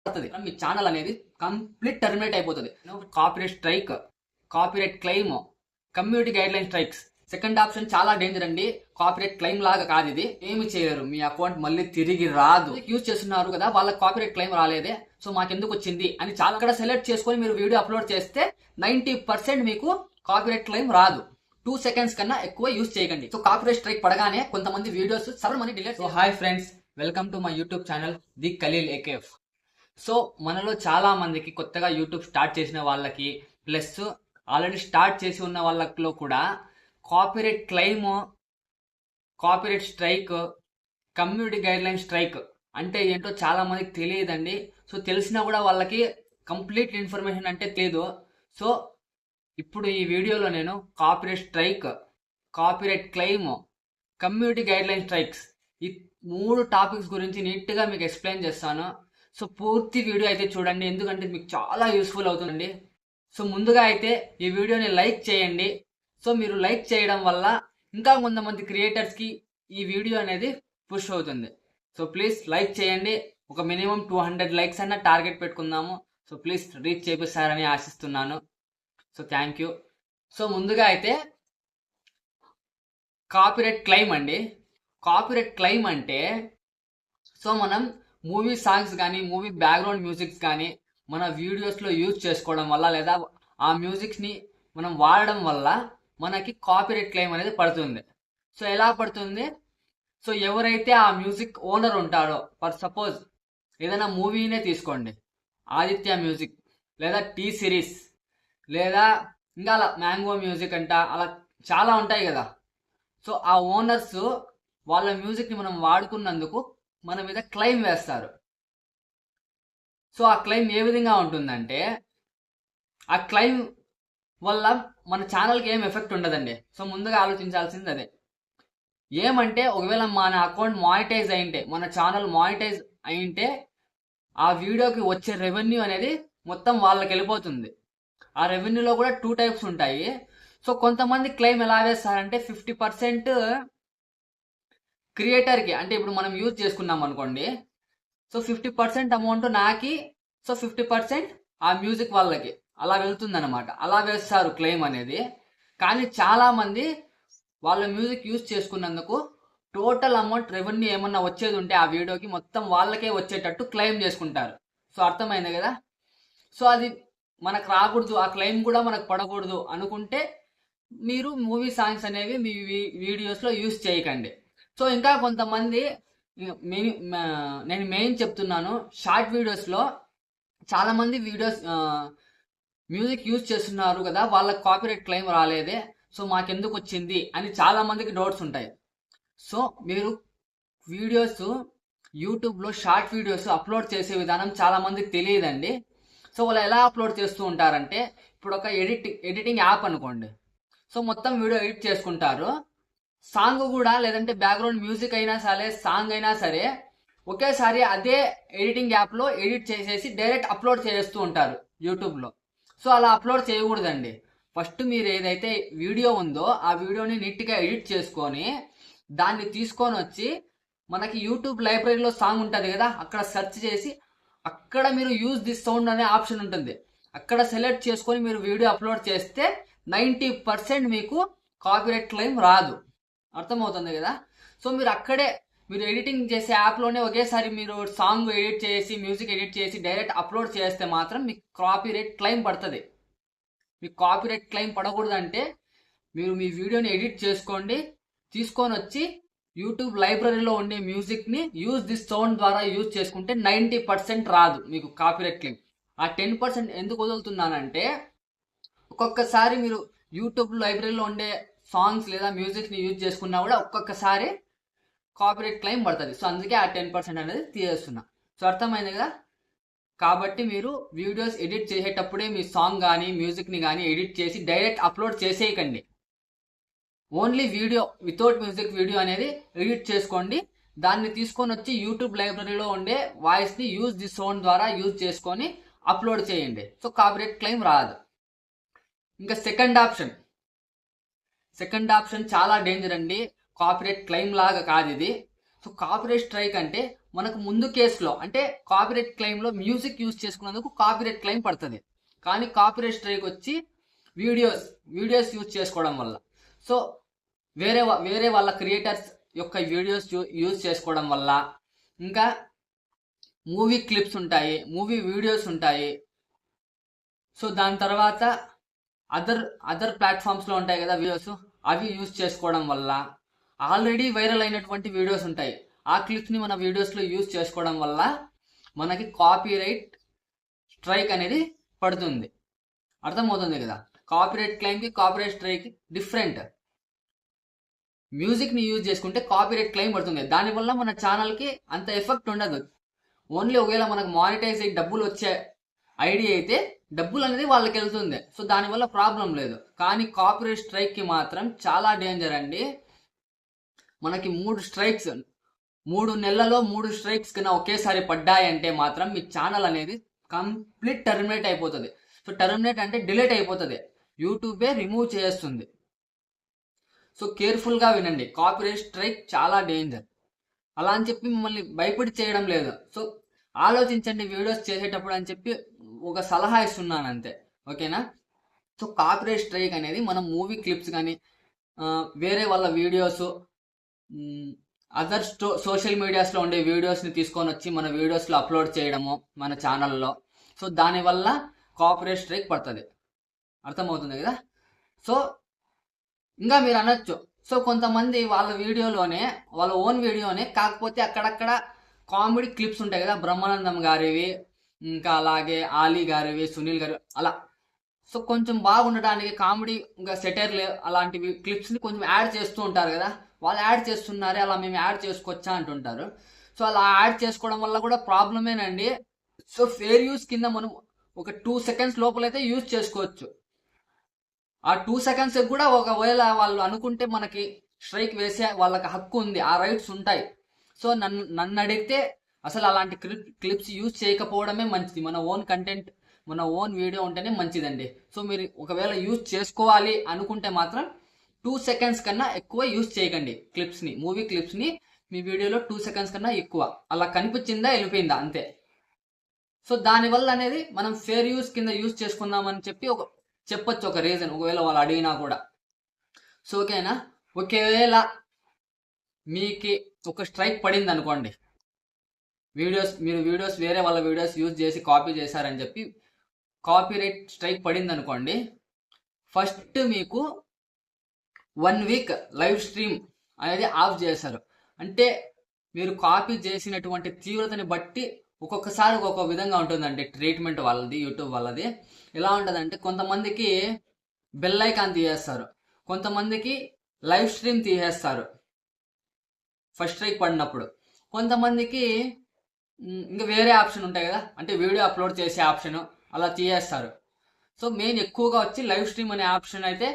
మీ channel అనేది complete terminate అయిపోతుంది. Copyright strike, copyright claim, community guide line strikes. Second option చాలా danger అండి. Copyright claim లాగా కాదు ఇది. ఏమి చేయలేరు, మీ అకౌంట్ మళ్ళీ తిరిగి రాదు. యూజ్ చేస్తున్నారు కదా, వాళ్ళకి కాపీరైట్ క్లెయిమ్ రాలేదే, సో మాకెందుకు వచ్చింది అని చాలా అక్కడ సెలెక్ట్ చేసుకొని మీరు వీడియో అప్లోడ్ చేస్తే 90% మీకు కాపీరైట్ క్లెయిమ్ రాదు. 2 seconds కన్నా ఎక్కువ యూజ్ చేయకండి. సో కాపీరైట్ స్ట్రైక్ పడగానే కొంతమంది వీడియోస్ సర్వమని delete. So hi friends, welcome to my YouTube channel the Khaleel AKF. So మనలో చాలా మందికి కొత్తగా యూట్యూబ్ స్టార్ట్ చేసిన వాళ్ళకి ప్లస్ ఆల్రెడీ స్టార్ట్ చేసి ఉన్న వాళ్ళలో కూడా copyright claim, copyright strike, community guideline strike అంటే ఏంటో చాలా మందికి తెలియదండి. సో తెలిసినా కూడా వాళ్ళకి కంప్లీట్ ఇన్ఫర్మేషన్ అంటే తెలియదు. సో ఇప్పుడు ఈ వీడియోలో నేను copyright strike, copyright claim, community guide line strikes ఈ 3 టాపిక్స్ గురించి నీట్గా మీకు ఎక్స్ప్లెయిన్ చేస్తాను. సో పూర్తి వీడియో అయితే చూడండి, ఎందుకంటే మీకు చాలా యూస్ఫుల్ అవుతుందండి. సో ముందుగా అయితే ఈ వీడియోని లైక్ చేయండి. సో మీరు లైక్ చేయడం వల్ల ఇంకా కొంతమంది క్రియేటర్స్కి ఈ వీడియో అనేది పుష్ అవుతుంది. సో ప్లీజ్ లైక్ చేయండి. ఒక మినిమం 200 లైక్స్ అన్న టార్గెట్ పెట్టుకుందాము. సో ప్లీజ్ రీచ్ చేపిస్తారని ఆశిస్తున్నాను. So thank you. సో ముందుగా అయితే కాపీరైట్ క్లెయిమ్ అండి. కాపీరైట్ క్లెయిమ్ అంటే సో మనం మూవీ సాంగ్స్ కానీ మూవీ బ్యాక్గ్రౌండ్ మ్యూజిక్స్ కానీ మన వీడియోస్లో యూజ్ చేసుకోవడం వల్ల లేదా ఆ మ్యూజిక్స్ని మనం వాడడం వల్ల మనకి కాపీరైట్ క్లెయిమ్ అనేది పడుతుంది. సో ఎలా పడుతుంది? సో ఎవరైతే ఆ మ్యూజిక్ ఓనర్ ఉంటారో, ఫర్ సపోజ్ ఏదైనా మూవీనే తీసుకోండి, ఆదిత్య మ్యూజిక్ లేదా టీ సిరీస్ లేదా ఇంకా అలా మ్యాంగో మ్యూజిక్ అంట, అలా చాలా ఉంటాయి కదా. సో ఆ ఓనర్స్ వాళ్ళ మ్యూజిక్ని మనం వాడుకున్నందుకు మన మీద క్లెయిమ్ వేస్తారు. సో ఆ క్లెయిమ్ ఏ విధంగా ఉంటుందంటే, ఆ క్లెయిమ్ వల్ల మన ఛానల్కి ఏం ఎఫెక్ట్ ఉండదండి. సో ముందుగా ఆలోచించాల్సింది అదే. ఏమంటే ఒకవేళ మన అకౌంట్ మానిటైజ్ అయింటే, మన ఛానల్ మానిటైజ్ అయింటే ఆ వీడియోకి వచ్చే రెవెన్యూ అనేది మొత్తం వాళ్ళకి వెళ్ళిపోతుంది. ఆ రెవెన్యూలో కూడా 2 టైప్స్ ఉంటాయి. సో కొంతమంది క్లెయిమ్ ఎలా వేస్తారంటే 50% క్రియేటర్కి, అంటే ఇప్పుడు మనం యూజ్ చేసుకున్నాం అనుకోండి, సో 50% అమౌంట్ నాకి, సో 50% ఆ మ్యూజిక్ వాళ్ళకి అలా వెళ్తుందన్నమాట. అలా వేస్తారు క్లెయిమ్ అనేది. కానీ చాలామంది వాళ్ళ మ్యూజిక్ యూజ్ చేసుకున్నందుకు టోటల్ అమౌంట్ రెవెన్యూ ఏమన్నా వచ్చేది ఉంటే ఆ వీడియోకి మొత్తం వాళ్ళకే వచ్చేటట్టు క్లెయిమ్ చేసుకుంటారు. సో అర్థమైంది కదా. సో అది మనకు రాకూడదు, ఆ క్లెయిమ్ కూడా మనకు పడకూడదు అనుకుంటే మీరు మూవీ సాంగ్స్ అనేవి మీ వీడియోస్లో యూజ్ చేయకండి. సో ఇంకా కొంతమంది నేను మెయిన్ చెప్తున్నాను, షార్ట్ వీడియోస్లో చాలామంది వీడియోస్ మ్యూజిక్ యూజ్ చేస్తున్నారు కదా, వాళ్ళకి కాపీరైట్ క్లెయిమ్ రాలేదే, సో మాకెందుకు వచ్చింది అని చాలామందికి డౌట్స్ ఉంటాయి. సో మీరు వీడియోస్ యూట్యూబ్లో షార్ట్ వీడియోస్ అప్లోడ్ చేసే విధానం చాలామందికి తెలియదండి. సో వాళ్ళు ఎలా అప్లోడ్ చేస్తూ ఉంటారంటే, ఇప్పుడు ఒక ఎడిటింగ్ యాప్ అనుకోండి, సో మొత్తం వీడియో ఎడిట్ చేసుకుంటారు. సాంగ్ కూడా, లేదంటే బ్యాక్గ్రౌండ్ మ్యూజిక్ అయినా సరే, సాంగ్ అయినా సరే ఒకేసారి అదే ఎడిటింగ్ యాప్లో ఎడిట్ చేసేసి డైరెక్ట్ అప్లోడ్ చేస్తూ ఉంటారు యూట్యూబ్లో. సో అలా అప్లోడ్ చేయకూడదండి. ఫస్ట్ మీరు ఏదైతే వీడియో ఉందో ఆ వీడియోని నీట్గా ఎడిట్ చేసుకొని దాన్ని తీసుకొని వచ్చి మనకి యూట్యూబ్ లైబ్రరీలో సాంగ్ ఉంటుంది కదా, అక్కడ సెర్చ్ చేసి అక్కడ మీరు యూజ్ దిస్ సౌండ్ అనే ఆప్షన్ ఉంటుంది, అక్కడ సెలెక్ట్ చేసుకొని మీరు వీడియో అప్లోడ్ చేస్తే 90% మీకు కాపీరైట్ క్లెయిమ్ రాదు. అర్థమవుతుంది కదా. సో మీరు అక్కడే మీరు ఎడిటింగ్ చేసే యాప్లోనే ఒకేసారి మీరు సాంగ్ ఎడిట్ చేసి మ్యూజిక్ ఎడిట్ చేసి డైరెక్ట్ అప్లోడ్ చేస్తే మాత్రం మీకు కాపీరైట్ క్లెయిమ్ పడుతుంది. మీకు కాపీరైట్ క్లెయిమ్ పడకూడదంటే మీరు మీ వీడియోని ఎడిట్ చేసుకోండి, తీసుకొని వచ్చి యూట్యూబ్ లైబ్రరీలో ఉండే మ్యూజిక్ని యూజ్ దిస్ సౌండ్ ద్వారా యూజ్ చేసుకుంటే 90% రాదు మీకు కాపీరైట్ క్లెయిమ్. ఆ 10% ఎందుకు వదులుతున్నానంటే, ఒక్కొక్కసారి మీరు యూట్యూబ్ లైబ్రరీలో ఉండే సాంగ్స్ లేదా మ్యూజిక్ని యూజ్ చేసుకున్నా కూడా ఒక్కొక్కసారి కాపీరైట్ క్లెయిమ్ పడుతుంది. సో అందుకే ఆ 10% అనేది తీసేస్తున్నా. సో అర్థమైంది కదా. కాబట్టి మీరు వీడియోస్ ఎడిట్ చేసేటప్పుడే మీ సాంగ్ కానీ మ్యూజిక్ని కానీ ఎడిట్ చేసి డైరెక్ట్ అప్లోడ్ చేసేయకండి. Only video without music video అనేది ఎడిట్ చేసుకోండి. దాన్ని తీసుకొని వచ్చి యూట్యూబ్ లైబ్రరీలో ఉండే వాయిస్ని యూజ్ ది సౌండ్ ద్వారా యూజ్ చేసుకొని అప్లోడ్ చేయండి. సో కాపీరైట్ క్లెయిమ్ రాదు. ఇంకా సెకండ్ ఆప్షన్ చాలా డేంజర్ అండి. కాపీరైట్ క్లెయిమ్ లాగా కాదు ఇది. సో కాపీరైట్ స్ట్రైక్ అంటే మనకు ముందు కేసులో అంటే కాపీరైట్ క్లెయిమ్ లో మ్యూజిక్ యూజ్ చేసుకున్నందుకు కాపీరైట్ క్లెయిమ్ పడుతుంది. కానీ కాపీరైట్ స్ట్రైక్ వచ్చి వీడియోస్ యూజ్ చేసుకోవడం వల్ల. సో వేరే వాళ్ళ క్రియేటర్స్ యొక్క వీడియోస్ యూజ్ చేసుకోవడం వల్ల, ఇంకా మూవీ క్లిప్స్ ఉంటాయి, మూవీ వీడియోస్ ఉంటాయి. సో దాని తర్వాత అదర్ ప్లాట్ఫామ్స్లో ఉంటాయి కదా వీడియోస్, అవి యూజ్ చేసుకోవడం వల్ల, ఆల్రెడీ వైరల్ అయినటువంటి వీడియోస్ ఉంటాయి, ఆ క్లిప్స్ని మన వీడియోస్లో యూజ్ చేసుకోవడం వల్ల మనకి కాపీరైట్ స్ట్రైక్ అనేది పడుతుంది. అర్థమవుతుంది కదా? కాపీరైట్ క్లెయిమ్కి కాపీరైట్ స్ట్రైక్ డిఫరెంట్. మ్యూజిక్ని యూజ్ చేసుకుంటే కాపీరైట్ క్లెయిమ్ పడుతుంది, దానివల్ల మన ఛానల్కి అంత ఎఫెక్ట్ ఉండదు. ఓన్లీ ఒకవేళ మనకు మానిటైజ్ అయ్యి డబ్బులు వచ్చే ఐడియా అయితే డబ్బులు అనేది వాళ్ళకి వెళ్తుంది. సో దానివల్ల ప్రాబ్లం లేదు. కానీ కాపీరైట్ స్ట్రైక్కి మాత్రం చాలా డేంజర్ అండి. మనకి 3 నెలల్లో 3 స్ట్రైక్స్ కన్నా ఒకేసారి పడ్డాయంటే మాత్రం మీ ఛానల్ అనేది కంప్లీట్ టర్మినేట్ అయిపోతుంది. సో టర్మినేట్ అంటే డిలీట్ అయిపోతుంది, యూట్యూబే రిమూవ్ చేస్తుంది. సో కేర్ఫుల్గా వినండి, కాపీరైట్ స్ట్రైక్ చాలా డేంజర్. అలా అని చెప్పి మిమ్మల్ని భయపడి చేయడం లేదు. సో ఆలోచించండి వీడియోస్ చేసేటప్పుడు అని చెప్పి ఒక సలహా ఇస్తున్నాను అంతే, ఓకేనా? సో కాపీరైట్ స్ట్రైక్ అనేది మనం మూవీ క్లిప్స్ కానీ వేరే వాళ్ళ వీడియోస్, అదర్ సోషల్ మీడియాస్లో ఉండే వీడియోస్ని తీసుకొని వచ్చి మన వీడియోస్లో అప్లోడ్ చేయడము మన ఛానల్లో. సో దానివల్ల కాపీరైట్ స్ట్రైక్ పడుతుంది. అర్థమవుతుంది కదా? సో ఇంకా మీరు అనొచ్చు, సో కొంతమంది వాళ్ళ ఓన్ వీడియోనే కాకపోతే అక్కడక్కడ కామెడీ క్లిప్స్ ఉంటాయి కదా, బ్రహ్మానందం గారివి, ఇంకా అలాగే ఆలీ గారివి, సునీల్ గారి, అలా. సో కొంచెం బాగుండడానికి కామెడీ ఇంకా సెటైర్లు అలాంటివి క్లిప్స్ని కొంచెం యాడ్ చేస్తూ ఉంటారు కదా, వాళ్ళు యాడ్ చేస్తున్నారే అలా మేము యాడ్ చేసుకోవచ్చా అంటుంటారు. సో అలా యాడ్ చేసుకోవడం వల్ల కూడా ప్రాబ్లమేనండి. సో ఫేర్ యూస్ కింద మనం ఒక 2 seconds లోపలైతే యూజ్ చేసుకోవచ్చు. ఆ 2 seconds కూడా ఒకవేళ వాళ్ళు అనుకుంటే మనకి స్ట్రైక్ వేసే వాళ్ళకి హక్కు ఉంది, ఆ రైట్స్ ఉంటాయి. సో నన్ను అడిగితే అసలు అలాంటి క్లిప్స్ యూజ్ చేయకపోవడమే మంచిది. మన ఓన్ కంటెంట్, మన ఓన్ వీడియో ఉంటేనే మంచిదండి. సో మీరు ఒకవేళ యూజ్ చేసుకోవాలి అనుకుంటే మాత్రం 2 seconds కన్నా ఎక్కువ యూజ్ చేయకండి క్లిప్స్ని, మూవీ క్లిప్స్ని మీ వీడియోలో 2 seconds కన్నా ఎక్కువ. అలా కనిపించిందా వెళ్ళిపోయిందా అంతే. సో దానివల్ల అనేది మనం ఫేర్ యూస్ కింద యూజ్ చేసుకుందామని చెప్పి చెప్పొచ్చు ఒక రీజన్, ఒకవేళ వాళ్ళు అడిగినా కూడా. సో ఓకేనా? ఒకవేళ మీకు ఒక స్ట్రైక్ పడింది అనుకోండి, మీరు వీడియోస్ వేరే వాళ్ళ వీడియోస్ యూజ్ చేసి కాపీ చేశారని చెప్పి కాపీరైట్ స్ట్రైక్ పడింది అనుకోండి, ఫస్ట్ మీకు 1 week లైవ్ స్ట్రీమ్ అనేది ఆఫ్ చేశారు. అంటే మీరు కాపీ చేసినటువంటి తీవ్రతని బట్టి ఒక్కొక్కసారి ఒక్కొక్క విధంగా ఉంటుందండి ట్రీట్మెంట్ వాళ్ళది, యూట్యూబ్ వాళ్ళది. ఎలా ఉంటుందంటే కొంతమందికి బెల్ ఐకాన్ తీసేస్తారు, కొంతమందికి లైవ్ స్ట్రీమ్ తీసేస్తారు ఫస్ట్ స్ట్రైక్ పడినప్పుడు, కొంతమందికి ఇంకా వేరే ఆప్షన్ ఉంటాయి కదా, అంటే వీడియో అప్లోడ్ చేసే ఆప్షన్, అలా తీసేస్తారు. సో మెయిన్ ఎక్కువగా వచ్చి లైవ్ స్ట్రీమ్ అనే ఆప్షన్ అయితే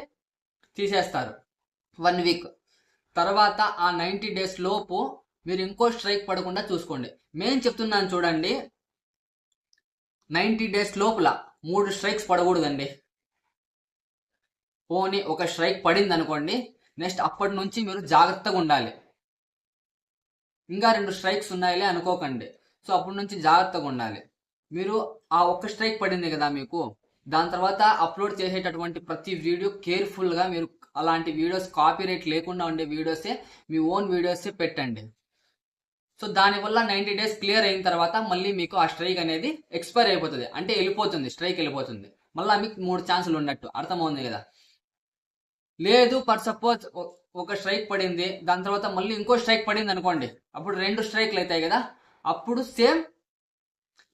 తీసేస్తారు 1 week. తర్వాత ఆ 90 days లోపు మీరు ఇంకో స్ట్రైక్ పడకుండా చూసుకోండి. మెయిన్ చెప్తున్నాను చూడండి, 90 days లోపల 3 strikes పడకూడదండి. పోనీ ఒక స్ట్రైక్ పడింది అనుకోండి, నెక్స్ట్ అప్పటి నుంచి మీరు జాగ్రత్తగా ఉండాలి. ఇంకా 2 strikes ఉన్నాయిలే అనుకోకండి. సో అప్పటి నుంచి జాగ్రత్తగా ఉండాలి. మీరు ఆ ఒక్క స్ట్రైక్ పడింది కదా మీకు, దాని తర్వాత అప్లోడ్ చేసేటటువంటి ప్రతి వీడియో కేర్ఫుల్గా మీరు అలాంటి వీడియోస్, కాపీరైట్ లేకుండా ఉండే వీడియోసే, మీ ఓన్ వీడియోసే పెట్టండి. సో దానివల్ల 90 days క్లియర్ అయిన తర్వాత మళ్ళీ మీకు ఆ స్ట్రైక్ అనేది ఎక్స్పైర్ అయిపోతుంది, అంటే వెళ్ళిపోతుంది, స్ట్రైక్ వెళ్ళిపోతుంది. మళ్ళీ మీకు 3 ఛాన్సులు ఉన్నట్టు. అర్థమవుతుంది కదా? లేదు ఫర్ సపోజ్ ఒక స్ట్రైక్ పడింది, దాని తర్వాత మళ్ళీ ఇంకో స్ట్రైక్ పడింది అనుకోండి, అప్పుడు 2 స్ట్రైక్లు అవుతాయి కదా, అప్పుడు సేమ్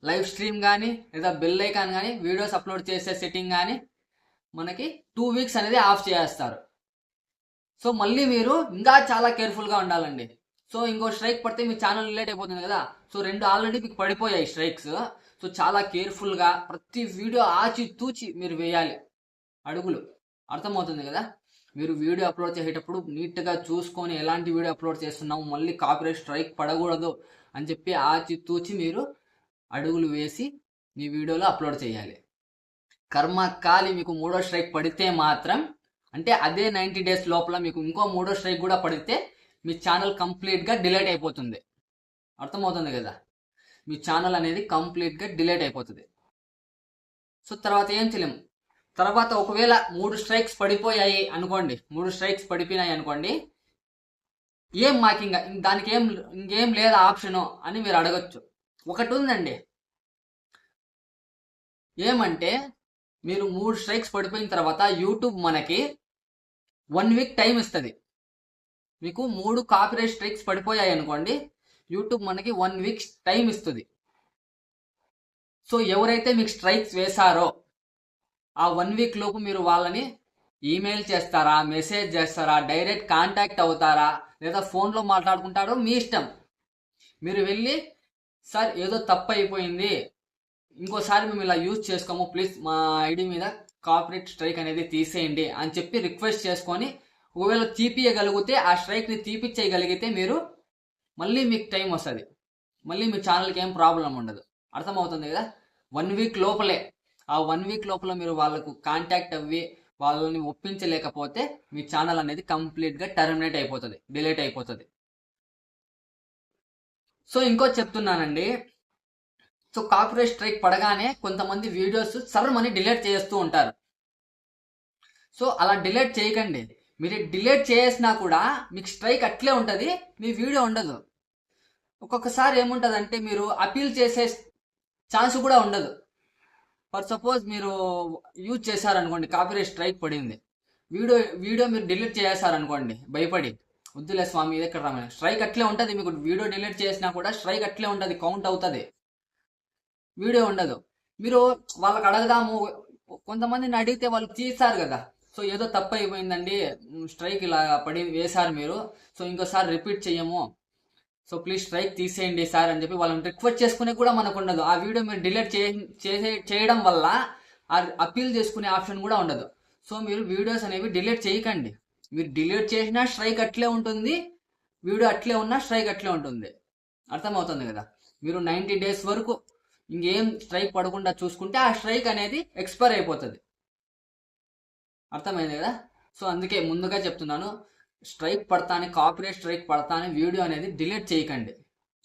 లైవ్ స్ట్రీమ్ కానీ లేదా బెల్ ఐకాన్ కానీ వీడియోస్ అప్లోడ్ చేసే సెట్టింగ్ కానీ మనకి 2 weeks అనేది ఆఫ్ చేస్తారు. సో మళ్ళీ మీరు ఇంకా చాలా కేర్ఫుల్గా ఉండాలండి. సో ఇంకో స్ట్రైక్ పడితే మీ ఛానల్ రిలేట్ అయిపోతుంది కదా. సో 2 ఆల్రెడీ మీకు పడిపోయాయి స్ట్రైక్స్. సో చాలా కేర్ఫుల్గా ప్రతి వీడియో ఆచి తూచి మీరు వేయాలి అడుగులు. అర్థమవుతుంది కదా? మీరు వీడియో అప్లోడ్ చేసేటప్పుడు నీట్గా చూసుకొని ఎలాంటి వీడియో అప్లోడ్ చేస్తున్నాము, మళ్ళీ కాపీరైట్ స్ట్రైక్ పడకూడదు అని చెప్పి ఆచి తూచి మీరు అడుగులు వేసి మీ వీడియోలో అప్లోడ్ చేయాలి. కర్మకాలి మీకు 3వ స్ట్రైక్ పడితే మాత్రం, అంటే అదే 90 days లోపల మీకు ఇంకో 3వ స్ట్రైక్ కూడా పడితే మీ ఛానల్ కంప్లీట్గా డిలీట్ అయిపోతుంది. అర్థమవుతుంది కదా, మీ ఛానల్ అనేది కంప్లీట్గా డిలీట్ అయిపోతుంది. సో తర్వాత ఏం చేయలేము. తర్వాత ఒకవేళ 3 స్ట్రైక్స్ పడిపోయాయి అనుకోండి, 3 స్ట్రైక్స్ పడిపోయినాయి అనుకోండి, ఏం మాకు దానికి ఇంకేం లేదా ఆప్షను అని మీరు అడగచ్చు. ఒకటి ఉందండి, ఏమంటే మీరు 3 స్ట్రైక్స్ పడిపోయిన తర్వాత యూట్యూబ్ మనకి 1 వీక్ టైం ఇస్తుంది. మీకు 3 కాపీరైట్ స్ట్రైక్స్ పడిపోయాయి అనుకోండి, యూట్యూబ్ మనకి 1 వీక్ టైం ఇస్తుంది. సో ఎవరైతే మీకు స్ట్రైక్స్ వేశారో ఆ 1 వీక్ లోపు మీరు వాళ్ళని ఈమెయిల్ చేస్తారా, మెసేజ్ చేస్తారా, డైరెక్ట్ కాంటాక్ట్ అవుతారా, లేదా ఫోన్లో మాట్లాడుకుంటారో మీ ఇష్టం. మీరు వెళ్ళి సార్ ఏదో తప్పు అయిపోయింది, ఇంకోసారి మేము ఇలా యూజ్ చేసుకోము, ప్లీజ్ మా ఐడి మీద కాపీరైట్ స్ట్రైక్ అనేది తీసేయండి అని చెప్పి రిక్వెస్ట్ చేసుకొని, ఒకవేళ తీపియగలిగితే ఆ స్ట్రైక్ని తీపిచ్చేయగలిగితే మీరు మళ్ళీ మీకు టైం వస్తుంది, మళ్ళీ మీ ఛానల్కి ఏం ప్రాబ్లం ఉండదు. అర్థమవుతుంది కదా. 1 వీక్ లోపలే, ఆ 1 వీక్ లోపల మీరు వాళ్ళకు కాంటాక్ట్ అవ్వి వాళ్ళని ఒప్పించలేకపోతే మీ ఛానల్ అనేది కంప్లీట్గా టర్మినేట్ అయిపోతుంది, డిలీట్ అయిపోతుంది. సో ఇంకో చెప్తున్నానండి, సో కాపీరైట్ స్ట్రైక్ పడగానే కొంతమంది వీడియోస్ సర్మని డిలీట్ చేస్తూ ఉంటారు. సో అలా డిలీట్ చేయకండి. మీరు డిలీట్ చేసినా కూడా మీకు స్ట్రైక్ అట్లే ఉంటుంది, మీ వీడియో ఉండదు. ఒక్కొక్కసారి ఏముంటుందంటే మీరు అపీల్ చేసే ఛాన్స్ కూడా ఉండదు. ఫర్ సపోజ్ మీరు యూజ్ చేశారనుకోండి, కాపీరైట్ స్ట్రైక్ పడింది, వీడియో మీరు డిలీట్ చేశారనుకోండి, భయపడి వద్దులే స్వామి ఇది ఎక్కడ రామని, స్ట్రైక్ అట్లే ఉంటుంది. మీకు వీడియో డిలీట్ చేసినా కూడా స్ట్రైక్ అట్లే ఉంటుంది, కౌంట్ అవుతుంది, వీడియో ఉండదు. మీరు వాళ్ళకి అడగదాము, కొంతమందిని అడిగితే వాళ్ళు తీస్తారు కదా, సో ఏదో తప్పు అయిపోయిందండి, స్ట్రైక్ ఇలా వేశారు మీరు, సో ఇంకోసారి రిపీట్ చెయ్యము, సో ప్లీజ్ స్ట్రైక్ తీసేయండి సార్ అని చెప్పి వాళ్ళని రిక్వెస్ట్ చేసుకునే కూడా మనకు ఉండదు. ఆ వీడియో మీరు డిలీట్ చేయడం వల్ల ఆ అపీల్ చేసుకునే ఆప్షన్ కూడా ఉండదు. సో మీరు వీడియోస్ అనేవి డిలీట్ చేయకండి. మీరు డిలీట్ చేసినా స్ట్రైక్ అట్లే ఉంటుంది, వీడియో అట్లే ఉన్నా స్ట్రైక్ అట్లే ఉంటుంది. అర్థమవుతుంది కదా. మీరు 90 days వరకు ఇంకేం స్ట్రైక్ పడకుండా చూసుకుంటే ఆ స్ట్రైక్ అనేది ఎక్స్పైర్ అయిపోతుంది. అర్థమైంది కదా. సో అందుకే ముందుగా చెప్తున్నాను, స్ట్రైక్ పడతానే, కాపీరైట్ స్ట్రైక్ పడతానే వీడియో అనేది డిలీట్ చేయకండి.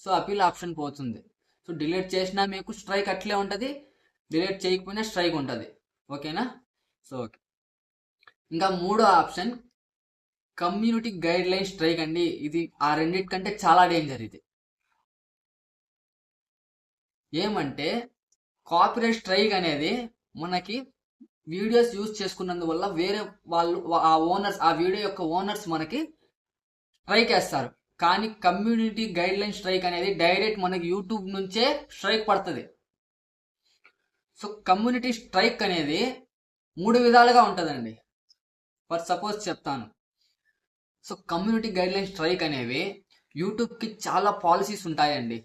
సో అపీల్ ఆప్షన్ పోతుంది. సో డిలీట్ చేసినా మీకు స్ట్రైక్ అట్లే ఉంటుంది, డిలీట్ చేయకపోయినా స్ట్రైక్ ఉంటుంది. ఓకేనా. So okay. ఇంకా 3వ option community guideline strike అండి. ఇది ఆ రెండింటికంటే చాలా డేంజర్. ఇది ఏమంటే కాపీరైట్ స్ట్రైక్ అనేది మనకి వీడియోస్ యూజ్ చేసుకున్నందువల్ల వేరే వాళ్ళు ఆ ఓనర్స్, ఆ వీడియో యొక్క ఓనర్స్ మనకి స్ట్రైక్ వేస్తారు. కానీ కమ్యూనిటీ గైడ్ లైన్ స్ట్రైక్ అనేది డైరెక్ట్ మనకి యూట్యూబ్ నుంచే స్ట్రైక్ పడుతుంది. సో కమ్యూనిటీ స్ట్రైక్ అనేది 3 విధాలుగా ఉంటుందండి. ఫర్ సపోజ్ చెప్తాను. So community guideline strike అనేవి యూట్యూబ్కి చాలా పాలసీస్ ఉంటాయండి.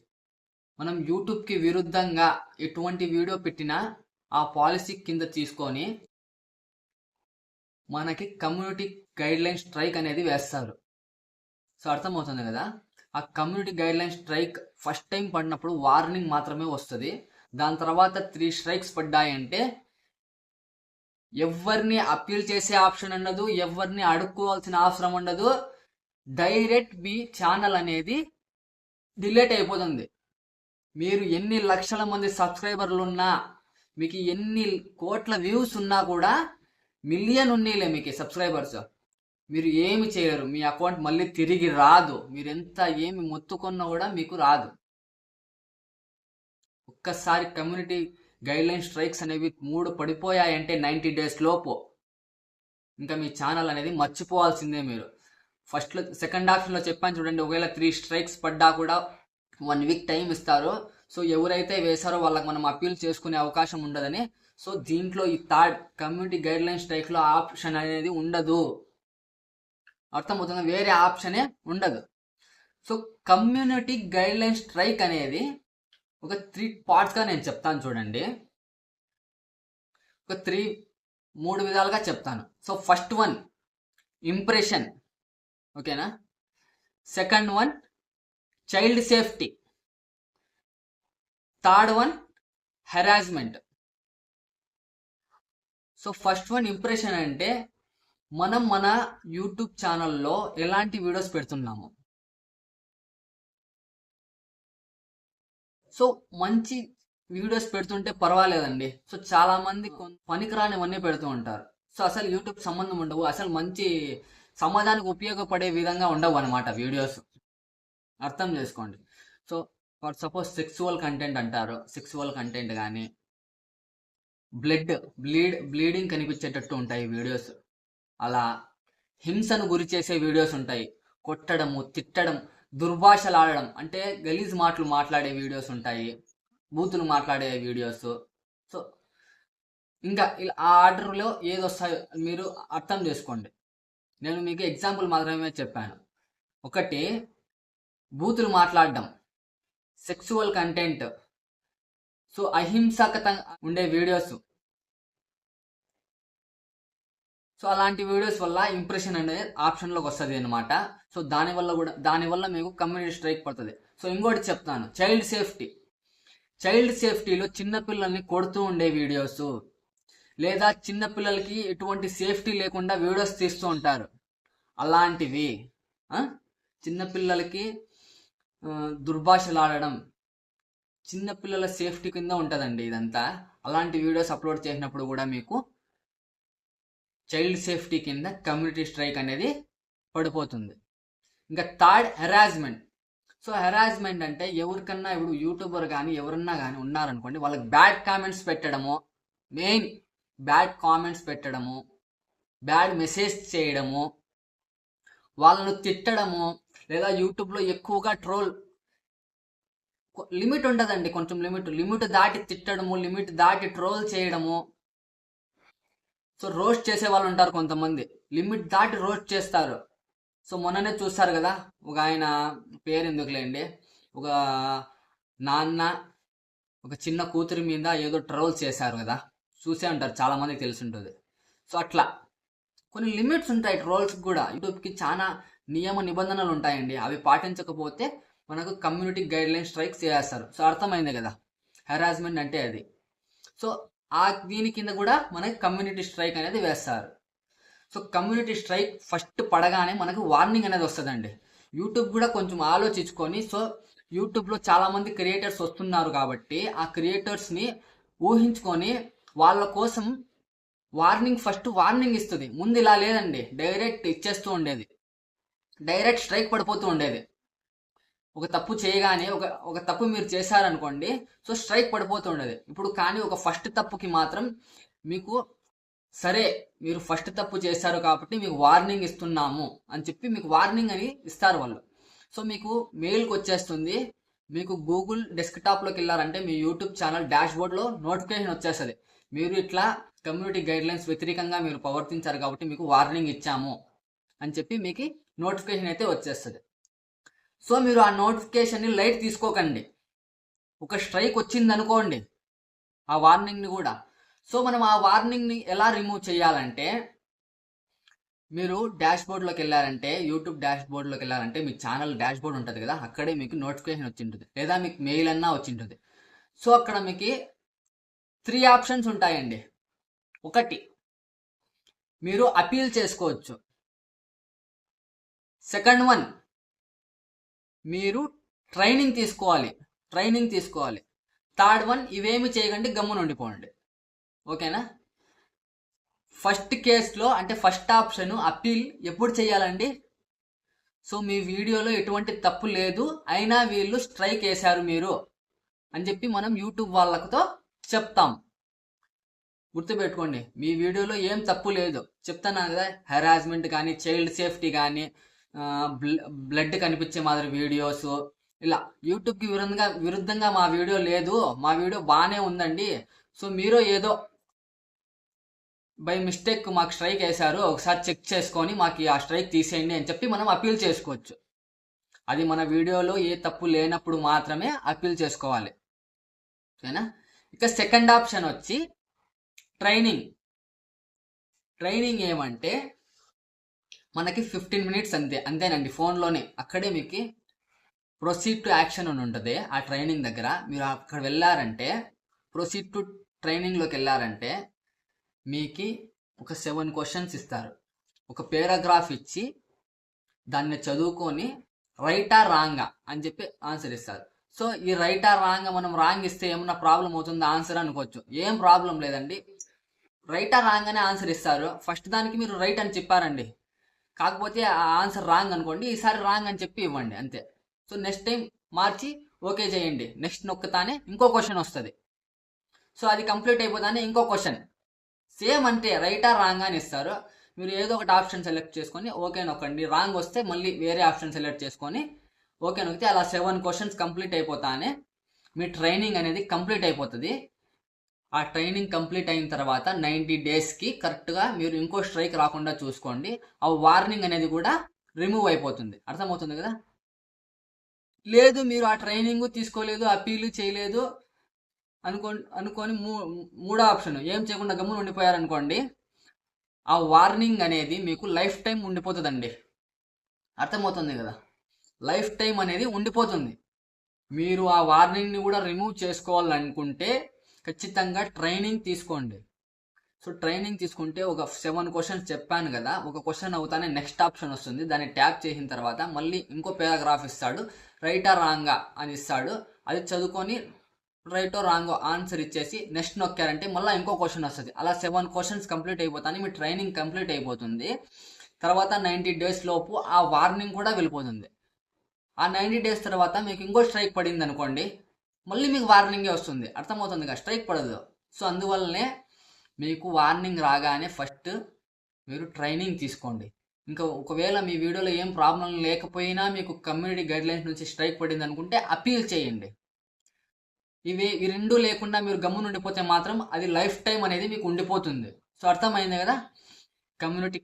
మనం యూట్యూబ్కి విరుద్ధంగా ఎటువంటి వీడియో పెట్టినా ఆ పాలసీ కింద తీసుకొని మనకి కమ్యూనిటీ గైడ్ లైన్ స్ట్రైక్ అనేది వేస్తారు. సో అర్థమవుతుంది కదా. ఆ community guideline strike first time పడినప్పుడు వార్నింగ్ మాత్రమే వస్తుంది. దాని తర్వాత 3 స్ట్రైక్స్ పడ్డాయంటే ఎవరిని అప్పీల్ చేసే ఆప్షన్ ఉండదు, ఎవరిని అడుక్కోవాల్సిన అవసరం ఉండదు, డైరెక్ట్ మీ ఛానల్ అనేది డిలీట్ అయిపోతుంది. మీరు ఎన్ని లక్షల మంది సబ్స్క్రైబర్లు ఉన్నా, మీకు ఎన్ని కోట్ల వ్యూస్ ఉన్నా కూడా, మిలియన్ ఉన్నీలే మీకు సబ్స్క్రైబర్స్, మీరు ఏమి చేయలేరు. మీ అకౌంట్ మళ్ళీ తిరిగి రాదు. మీరు ఎంత ఏమి మొత్తుకున్నా కూడా మీకు రాదు. ఒక్కసారి కమ్యూనిటీ గైడ్ లైన్ స్ట్రైక్స్ అనేవి 3 పడిపోయాయంటే 90 days లోపు ఇంకా మీ ఛానల్ అనేది మర్చిపోవాల్సిందే. మీరు ఫస్ట్లో సెకండ్ ఆప్షన్లో చెప్పాను చూడండి, ఒకవేళ 3 స్ట్రైక్స్ పడ్డా కూడా 1 వీక్ టైం ఇస్తారు. సో ఎవరైతే వేశారో వాళ్ళకి మనం అప్పీల్ చేసుకునే అవకాశం ఉండదని. సో దీంట్లో ఈ థర్డ్ కమ్యూనిటీ గైడ్ లైన్ స్ట్రైక్లో ఆప్షన్ అనేది ఉండదు. అర్థమవుతుంది, వేరే ఆప్షనే ఉండదు. So community guideline strike అనేది ఒక 3 పార్ట్స్గా నేను చెప్తాను చూడండి. ఒక 3 విధాలుగా చెప్తాను. సో ఫస్ట్ వన్ ఇంప్రెషన్, ఓకేనా. Second one child safety, third one harassment. So first one impression అంటే మనం మన యూట్యూబ్ ఛానల్లో ఎలాంటి వీడియోస్ పెడుతున్నాము, సో మంచి వీడియోస్ పెడుతుంటే పర్వాలేదండి. సో చాలా మంది పనికిరానివన్నీ పెడుతూ ఉంటారు. సో అసలు యూట్యూబ్ సంబంధం ఉండవు, అసలు మంచి సమాజానికి ఉపయోగపడే విధంగా ఉండవు అనమాట వీడియోస్. అర్థం చేసుకోండి. So for suppose sexual content అంటారు, సెక్సువల్ కంటెంట్ కానీ బ్లీడింగ్ కనిపించేటట్టు ఉంటాయి వీడియోస్. అలా హింసను గురి చేసే వీడియోస్ ఉంటాయి. కొట్టడము, తిట్టడం, దుర్భాషలాడడం అంటే గలీజ్ మాటలు మాట్లాడే వీడియోస్ ఉంటాయి, బూతులు మాట్లాడే వీడియోస్. సో ఇంకా ఇలా ఆ ఆర్డర్లో ఏది వస్తాయో మీరు అర్థం చేసుకోండి. నేను మీకు ఎగ్జాంపుల్ మాత్రమే చెప్పాను. ఒకటి బూతులు మాట్లాడడం, సెక్సువల్ కంటెంట్, సో అహింసకతంగా ఉండే వీడియోస్. సో అలాంటి వీడియోస్ వల్ల ఇంప్రెషన్ అనేది ఆప్షన్లోకి వస్తుంది అనమాట. సో దానివల్ల మీకు కమ్యూనిటీ స్ట్రైక్ పడుతుంది. సో ఇంకోటి చెప్తాను, చైల్డ్ సేఫ్టీలో చిన్నపిల్లల్ని కొడుతూ ఉండే వీడియోస్, లేదా చిన్నపిల్లలకి ఎటువంటి సేఫ్టీ లేకుండా వీడియోస్ తీస్తూ ఉంటారు. అలాంటివి చిన్నపిల్లలకి దుర్భాషలాడడం, చిన్నపిల్లల సేఫ్టీ కింద ఉంటుందండి ఇదంతా. అలాంటి వీడియోస్ అప్లోడ్ చేసినప్పుడు కూడా మీకు చైల్డ్ సేఫ్టీ కింద కమ్యూనిటీ స్ట్రైక్ అనేది పడిపోతుంది. ఇంకా థర్డ్, హెరాస్మెంట్. సో హెరాస్మెంట్ అంటే ఎవరికన్నా ఇప్పుడు యూట్యూబర్ కానీ ఎవరన్నా కానీ ఉన్నారనుకోండి, వాళ్ళకి బ్యాడ్ కామెంట్స్ పెట్టడము, మెయిన్ బ్యాడ్ కామెంట్స్ పెట్టడము, బ్యాడ్ మెసేజ్ చేయడము, వాళ్ళను తిట్టడము, లేదా యూట్యూబ్లో ఎక్కువగా లిమిట్ ఉండదండి, కొంచెం లిమిట్ దాటి తిట్టడము, లిమిట్ దాటి ట్రోల్ చేయడము. సో రోస్ట్ చేసే వాళ్ళు ఉంటారు కొంతమంది, లిమిట్ దాటి రోస్ట్ చేస్తారు. సో మొన్ననే చూస్తారు కదా, ఒక ఆయన పేరు ఎందుకులేండి, ఒక నాన్న ఒక చిన్న కూతురి మీద ఏదో ట్రోల్ చేశారు కదా, చూసే ఉంటారు, చాలా మందికి తెలిసి ఉంటుంది. సో అట్లా కొన్ని లిమిట్స్ ఉంటాయి ట్రోల్స్ కూడా. యూట్యూబ్కి చాలా నియమ నిబంధనలు ఉంటాయండి, అవి పాటించకపోతే మనకు కమ్యూనిటీ గైడ్ లైన్ స్ట్రైక్స్ చేస్తారు. సో అర్థమైంది కదా హెరాస్మెంట్ అంటే అది. సో దీని కింద కూడా మనకి కమ్యూనిటీ స్ట్రైక్ అనేది వేస్తారు. సో కమ్యూనిటీ స్ట్రైక్ ఫస్ట్ పడగానే మనకు వార్నింగ్ అనేది వస్తుందండి. యూట్యూబ్ కూడా కొంచెం ఆలోచించుకొని, సో యూట్యూబ్లో చాలామంది క్రియేటర్స్ వస్తున్నారు కాబట్టి ఆ క్రియేటర్స్ని ఊహించుకొని వాళ్ళ కోసం ఫస్ట్ వార్నింగ్ ఇస్తుంది. ముందు ఇలా లేదండి, డైరెక్ట్ ఇచ్చేస్తూ ఉండేది, డైరెక్ట్ స్ట్రైక్ పడిపోతూ ఉండేది. ఒక తప్పు చేయగానే ఒక తప్పు మీరు చేశారనుకోండి, సో స్ట్రైక్ పడిపోతూ ఉండేది. ఇప్పుడు కానీ ఒక ఫస్ట్ తప్పుకి మాత్రం మీకు సరే మీరు ఫస్ట్ తప్పు చేశారు కాబట్టి మీకు వార్నింగ్ ఇస్తున్నాము అని చెప్పి మీకు వార్నింగ్ అని ఇస్తారు వాళ్ళు. సో మీకు మెయిల్కి వచ్చేస్తుంది, మీకు గూగుల్ డెస్క్టాప్లోకి వెళ్ళారంటే మీ యూట్యూబ్ ఛానల్ డాష్బోర్డ్లో నోటిఫికేషన్ వచ్చేస్తుంది, మీరు ఇట్లా కమ్యూనిటీ గైడ్లైన్స్ వ్యతిరేకంగా మీరు ప్రవర్తించారు కాబట్టి మీకు వార్నింగ్ ఇచ్చాము అని చెప్పి మీకు నోటిఫికేషన్ అయితే వచ్చేస్తుంది. సో మీరు ఆ నోటిఫికేషన్ని లైట్ తీసుకోకండి. ఒక స్ట్రైక్ వచ్చింది అనుకోండి, ఆ వార్నింగ్ని కూడా. సో మనం ఆ వార్నింగ్ని ఎలా రిమూవ్ చేయాలంటే, మీరు డాష్బోర్డ్లోకి వెళ్ళారంటే, యూట్యూబ్ డాష్బోర్డ్లోకి వెళ్ళారంటే మీ ఛానల్ డాష్బోర్డ్ ఉంటుంది కదా, అక్కడే మీకు నోటిఫికేషన్ వచ్చింటుంది, లేదా మీకు మెయిల్ అన్నా వచ్చింటుంది. సో అక్కడ మీకు 3 ఆప్షన్స్ ఉంటాయండి. ఒకటి, మీరు అపీల్ చేసుకోవచ్చు. సెకండ్ వన్, మీరు ట్రైనింగ్ తీసుకోవాలి. థర్డ్ వన్, ఇవేమి చేయకండి, గమ్మున ఉండిపోండి. ఓకేనా? ఫస్ట్ కేసులో అంటే ఫస్ట్ ఆప్షన్ అపీల్ ఎప్పుడు చేయాలండి? సో మీ వీడియోలో ఎటువంటి తప్పు లేదు, అయినా వీళ్ళు స్ట్రైక్ వేశారు మీరు అని చెప్పి మనం యూట్యూబ్ వాళ్ళతో చెప్తాం. గుర్తుపెట్టుకోండి, మీ వీడియోలో ఏం తప్పు లేదు చెప్తాను కదా, హెరాస్మెంట్ కానీ, చైల్డ్ సేఫ్టీ కానీ, బ్లడ్ కనిపించే మాదిరి వీడియోస్, ఇలా యూట్యూబ్కి విరుద్ధంగా మా వీడియో లేదు, మా వీడియో బాగానే ఉందండి, సో మీరు ఏదో బై మిస్టేక్ మాకు స్ట్రైక్ వేశారు, ఒకసారి చెక్ చేసుకొని మాకు ఆ స్ట్రైక్ తీసేయండి అని చెప్పి మనం అపీల్ చేసుకోవచ్చు. అది మన వీడియోలో ఏ తప్పు లేనప్పుడు మాత్రమే అపీల్ చేసుకోవాలి. ఓకేనా? ఇక సెకండ్ ఆప్షన్ వచ్చి ట్రైనింగ్ ఏమంటే మనకి 15 మినిట్స్ అంతేనండి ఫోన్లోనే. అక్కడే మీకు ప్రొసీడ్ టు యాక్షన్ అని ఉంటుంది. ఆ ట్రైనింగ్ దగ్గర మీరు అక్కడ వెళ్ళారంటే, ప్రొసీడ్ టు ట్రైనింగ్లోకి వెళ్ళారంటే మీకు ఒక 7 క్వశ్చన్స్ ఇస్తారు. ఒక పేరాగ్రాఫ్ ఇచ్చి దాన్ని చదువుకొని రైటా రాంగా అని చెప్పి ఆన్సర్ ఇస్తారు. సో ఈ రైట్ ఆర్ రాంగ్ మనం రాంగ్ ఇస్తే ఏమన్నా ప్రాబ్లం అవుతుందా ఆన్సర్ అనుకోవచ్చు. ఏం ప్రాబ్లం లేదండి. రైట్ ఆర్ రాంగ్ అనే ఆన్సర్ ఇస్తారు. ఫస్ట్ దానికి మీరు రైట్ అని చెప్పారండి, కాకపోతే ఆ ఆన్సర్ రాంగ్ అనుకోండి, ఈసారి రాంగ్ అని చెప్పి ఇవ్వండి అంతే. సో నెక్స్ట్ టైం మార్చి ఓకే చేయండి. నెక్స్ట్ నొక్కుతానే ఇంకో క్వశ్చన్ వస్తుంది. సో అది కంప్లీట్ అయిపోతానే ఇంకో క్వశ్చన్ సేమ్ అంటే రైట్ ఆర్ రాంగ్ అని ఇస్తారు. మీరు ఏదో ఒకటి ఆప్షన్ సెలెక్ట్ చేసుకొని ఓకే నొక్కండి. రాంగ్ వస్తే మళ్ళీ వేరే ఆప్షన్ సెలెక్ట్ చేసుకొని ఓకే నొక్కితే అలా 7 క్వశ్చన్స్ కంప్లీట్ అయిపోతానే మీ ట్రైనింగ్ అనేది కంప్లీట్ అయిపోతుంది. ఆ ట్రైనింగ్ కంప్లీట్ అయిన తర్వాత 90 డేస్కి కరెక్ట్గా మీరు ఇంకో స్ట్రైక్ రాకుండా చూసుకోండి. ఆ వార్నింగ్ అనేది కూడా రిమూవ్ అయిపోతుంది. అర్థమవుతుంది కదా? లేదు మీరు ఆ ట్రైనింగ్ తీసుకోలేదు, అప్పీల్ చేయలేదు అనుకొని మూడో ఆప్షన్ ఏం చేయకుండా గమ్మున ఉండిపోయారనుకోండి, ఆ వార్నింగ్ అనేది మీకు లైఫ్ టైం ఉండిపోతుందండి. అర్థమవుతుంది కదా? లైఫ్ టైం అనేది ఉండిపోతుంది. మీరు ఆ వార్నింగ్ని కూడా రిమూవ్ చేసుకోవాలనుకుంటే ఖచ్చితంగా ట్రైనింగ్ తీసుకోండి. సో ట్రైనింగ్ తీసుకుంటే ఒక 7 క్వశ్చన్స్ చెప్పాను కదా, ఒక క్వశ్చన్ అవుతానే నెక్స్ట్ ఆప్షన్ వస్తుంది. దాన్ని ట్యాప్ చేసిన తర్వాత మళ్ళీ ఇంకో పారాగ్రాఫ్ ఇస్తాడు, రైటా రాంగా అని ఇస్తాడు. అది చదువుకొని రైటో రాంగో ఆన్సర్ ఇచ్చేసి నెక్స్ట్ నొక్కారంటే మళ్ళీ ఇంకో క్వశ్చన్ వస్తుంది. అలా 7 క్వశ్చన్స్ కంప్లీట్ అయిపోతానే మీ ట్రైనింగ్ కంప్లీట్ అయిపోతుంది. తర్వాత 90 డేస్ లోపు ఆ వార్నింగ్ కూడా వెళ్ళిపోతుంది. ఆ 90 డేస్ తర్వాత మీకు ఇంకో స్ట్రైక్ పడింది అనుకోండి, మళ్ళీ మీకు వార్నింగే వస్తుంది. అర్థమవుతుంది కదా? స్ట్రైక్ పడదు. సో అందువల్లనే మీకు వార్నింగ్ రాగానే ఫస్ట్ మీరు ట్రైనింగ్ తీసుకోండి. ఇంకా ఒకవేళ మీ వీడియోలో ఏం ప్రాబ్లం లేకపోయినా మీకు కమ్యూనిటీ గైడ్లైన్స్ నుంచి స్ట్రైక్ పడింది అనుకుంటే అపీల్ చేయండి. ఈ రెండు లేకుండా మీరు గమ్మున ఉండిపోతే మాత్రం అది లైఫ్ టైం అనేది మీకు ఉండిపోతుంది. సో అర్థమైంది కదా? కమ్యూనిటీ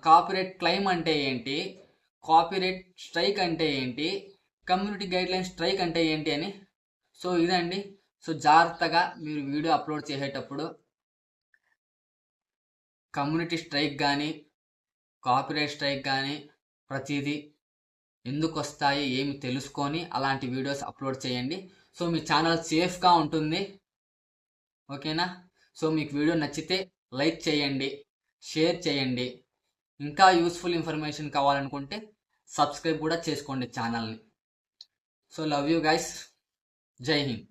కాపీరైట్ క్లెయిమ్ అంటే ఏంటి, కాపీరైట్ స్ట్రైక్ అంటే ఏంటి, కమ్యూనిటీ గైడ్లైన్ స్ట్రైక్ అంటే ఏంటి అని. సో ఇదండి. సో జాగ్రత్తగా మీరు వీడియో అప్లోడ్ చేసేటప్పుడు కమ్యూనిటీ స్ట్రైక్ కానీ కాపీరైట్ స్ట్రైక్ కానీ ప్రతిదీ ఎందుకు వస్తాయి ఏమి తెలుసుకొని అలాంటి వీడియోస్ అప్లోడ్ చేయండి. సో మీ ఛానల్ సేఫ్గా ఉంటుంది. ఓకేనా? సో మీకు వీడియో నచ్చితే లైక్ చేయండి, షేర్ చేయండి. ఇంకా యూస్ఫుల్ ఇన్ఫర్మేషన్ కావాలనుకుంటే సబ్స్క్రైబ్ కూడా చేసుకోండి ఛానల్ని. So love you guys. జై హింద్.